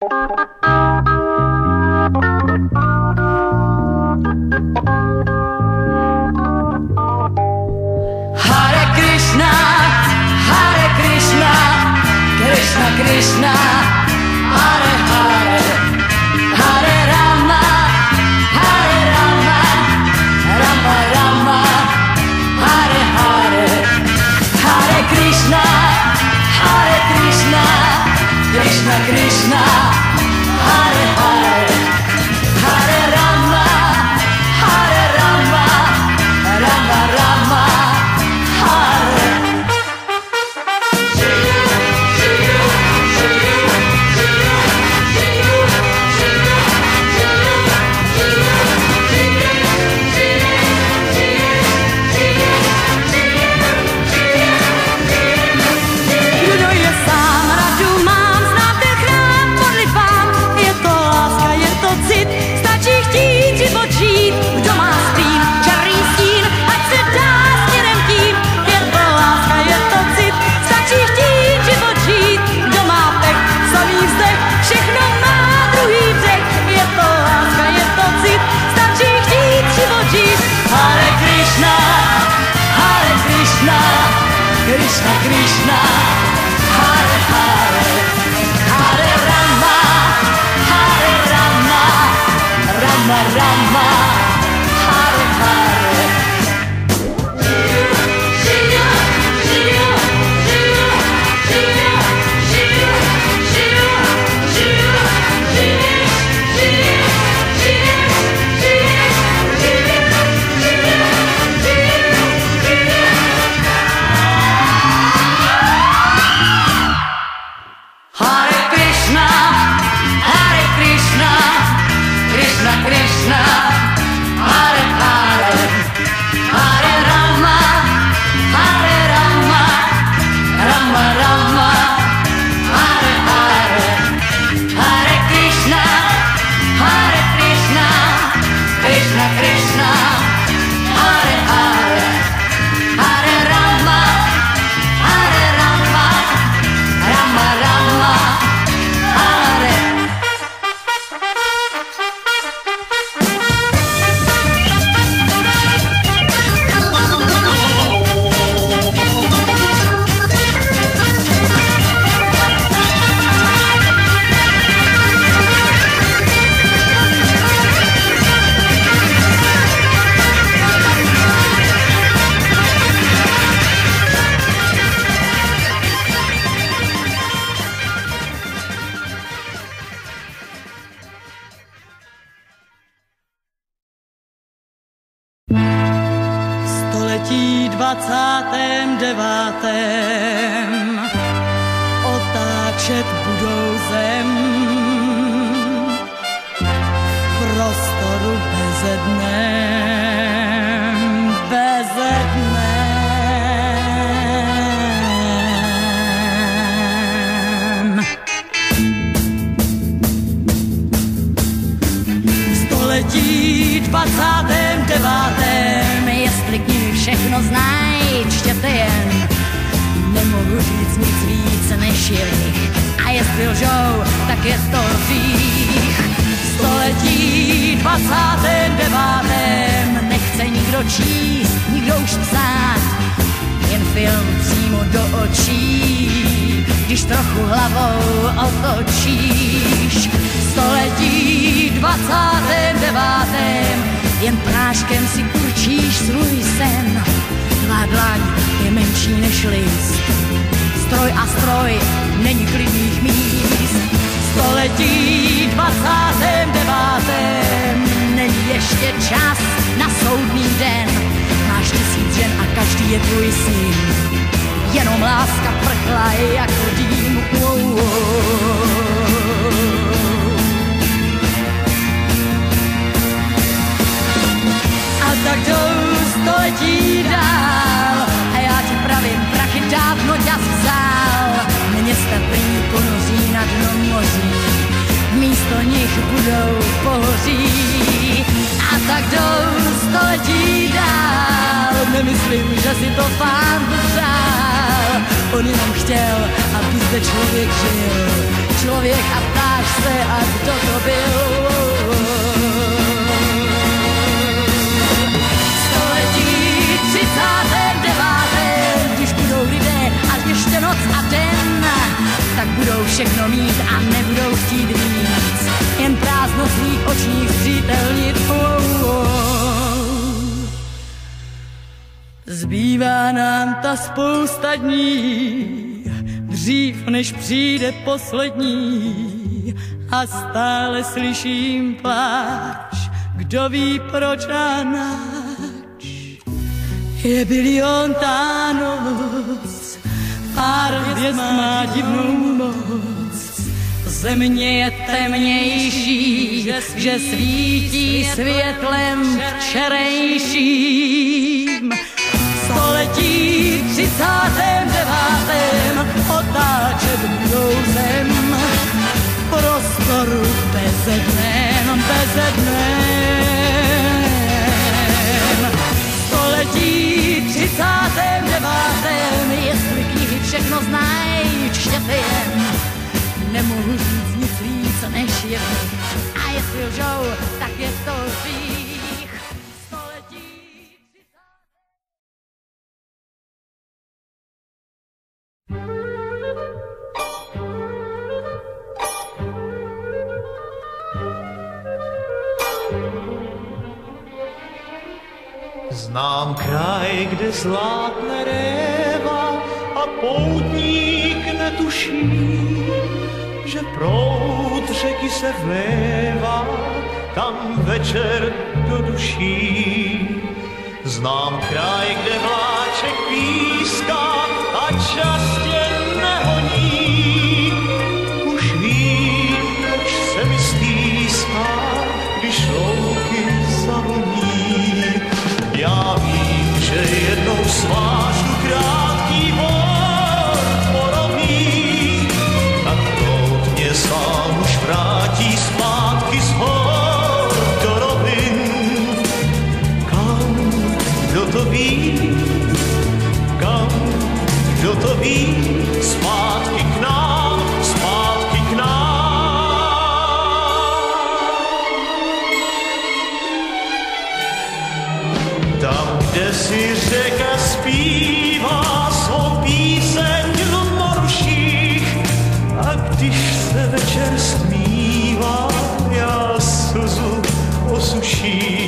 Hare Krishna, Hare Krishna, Krishna Krishna, Hare Hare, Hare Rama, Hare Rama, Rama Rama, Hare Hare, Hare Krishna, Hare Krishna, Krishna Krishna, Hare Hare, Hare Rama, Hare Rama, Rama Rama, Hare. Kdo je sám, radu mám, znám ten chrám modlitbám. Je to láska, je to cit, stačí chtít život žít. Kdo má stín, čarný stín, ať se dá směrem tím. Je to láska, je to cit, stačí chtít život žít. Kdo má pech, samý vzdech, všechno má druhý břeh. Je to láska, je to cit, stačí chtít život žít. Hare Krishna, Hare Krishna, Krishna Krishna, Hare Hare, Hare Rama, Hare Rama, Rama Rama, Hare Hare. Hare Krishna, Hare Krishna, Krishna Krishna, Hare Hare, Hare Rama, Hare Rama, Rama Rama, Hare Hare, Hare Krishna, Hare Krishna, Krishna Krishna, Hare Hare, Hare Rama, Hare Rama, Rama Rama, Hare. Století 29. otáčet budou zem prostoru bezedném, bezedném. Století 29. jestli knihy všechno znají, čtěte jen. Nemohu říct nic víc než je v nich. A jestli lžou, tak je to hřích. Století 29. nechce nikdo číst, nikdo už psát. Jen film přímo do očí, když trochu hlavou otočíš. Století 29. jen práškem si určíš svůj sen. Tvá dlaň je menší než list. Stroj a stroj není klidných míst. Století 29. není ještě čas na soudný den. Máš 1000 žen a každý je tvůj syn. Jenom láska prchla jako dým. A tak jdou století dál a já ti pravím, prachy dávno ťa vzal. Města plní ponoří na dno moří, místo nich budou pohoří. A tak jdou století dál, nemyslím, že si to pán přál. On jenom chtěl, aby zde člověk žil, člověk a ptáš se a kdo to byl. Století 39. Když budou lidé a ještě noc a den, tak budou všechno mít a nebudou chtít víc, jen prázdno svých očních zřítelnit. Zbývá nám ta spousta dní, dřív než přijde poslední, a stále slyším pláč, kdo ví proč a nač. Je bilion noc, pár hvězd má divnou moc, země je temnější, že svítí světlem včerejším. Století 39. otáčet budou zem, prostoru bezedném. Století 39. jestli knihy všechno znají, čtěte jen. Nemohu říct nic víc než jedno, a jestli lžou, tak je to hřích. Století 30. Znám kraj, kde zlátne réva a poutník netuší, že proud řeky se vlévá tam večer do duší. Znám kraj, kde vláček píská a čas tě nehoní. Už vím, proč se mi stýská, když louky zavoní. Já vím, že jednou svážu krátký bord porovný, tak proud mě sám už vrátí zpátky z hor do rovin. Kam, kdo to ví, kam, kdo to ví, zpátky k nám, zpátky k nám. Tam, kde si řeka zpívá svou píseň do moruších, a když se večer stmívá, já slzu osuším.